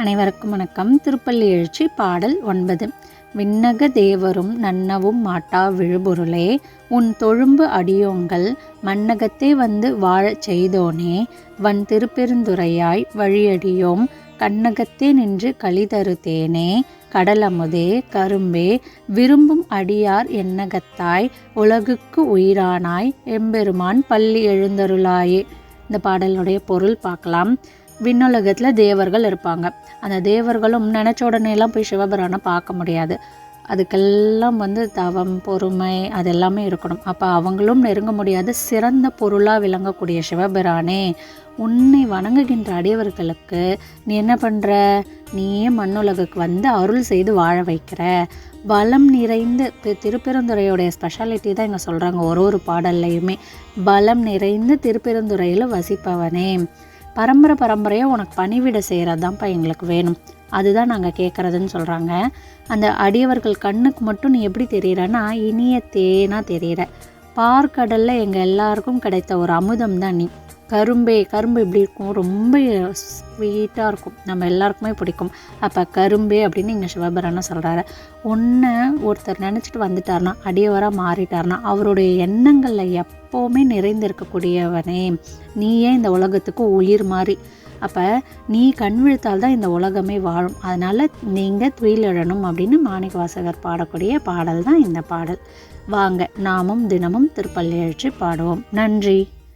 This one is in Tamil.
அனைவருக்கும் வணக்கம். திருப்பள்ளி எழுச்சி பாடல் 9. விண்ணக தேவரும் நன்னவும் மாட்டா விழுபொருளே, உன் தொழும்பு அடியோங்கள் மண்ணகத்தே வந்து வாழச் செய்தோனே, வன் திருப்பெருந்துறையாய் வழியடியோம் கண்ணகத்தே நின்று களிதரு தேனே, கடலமுதே கரும்பே விரும்பும் அடியார் எண்ணகத்தாய் உலகுக்கு உயிரானாய் எம்பெருமான் பள்ளி எழுந்தருளாயே. இந்த பாடலுடைய பொருள் பார்க்கலாம். விண்ணுலகத்தில் தேவர்கள் இருப்பாங்க. அந்த தேவர்களும் நினச்ச உடனேலாம் போய் சிவபிரானை பார்க்க முடியாது. அதுக்கெல்லாம் தவம், பொறுமை அதெல்லாமே இருக்கணும். அப்போ அவங்களும் நெருங்க முடியாது. சிறந்த பொருளாக விளங்கக்கூடிய சிவபிரானே, உன்னை வணங்குகின்ற அடியவர்களுக்கு நீ என்ன பண்ணுற? நீயே மண்ணுலகுக்கு வந்து அருள் செய்து வாழ வைக்கிற. பலம் நிறைந்து திருப்பெருந்துறையோடைய ஸ்பெஷாலிட்டி தான் இங்கே சொல்கிறாங்க. ஒரு பாடல்லையுமே பலம் நிறைந்து திருப்பெருந்துறையில் வசிப்பவனே, பரம்பரையாக உனக்கு பணிவிட செய்கிறதான்ப்பா எங்களுக்கு வேணும், அதுதான் நாங்கள் கேட்குறதுன்னு சொல்கிறாங்க. அந்த அடியவர்கள் கண்ணுக்கு மட்டும் நீ எப்படி தெரிகிறன்னா இனிய தேனா தெரிகிற. பார்க்கடலில் எங்கள் எல்லாருக்கும் கிடைத்த ஒரு அமுதம் தான் நீ. கரும்பு எப்படி இருக்கும்? ரொம்ப ஸ்வீட்டாக இருக்கும், நம்ம எல்லாருக்குமே பிடிக்கும். அப்போ கரும்பே அப்படின்னு இங்கே சிவபிரானை சொல்கிறாரு. ஒன்று ஒருத்தர் நினச்சிட்டு வந்துட்டார்னா, அடியவராக மாறிட்டார்னா, அவருடைய எண்ணங்களில் எப்போவுமே நிறைந்திருக்கக்கூடியவனே, நீயே இந்த உலகத்துக்கு உயிர் மாதிரி. அப்போ நீ கண் விழித்தால் தான் இந்த உலகமே வாழும். அதனால் நீங்கள் துயிலெழணும் அப்படின்னு மாணிக்கவாசகர் பாடக்கூடிய பாடல் தான் இந்த பாடல். வாங்க நாமும் தினமும் திருப்பள்ளி எழுச்சி பாடுவோம். நன்றி.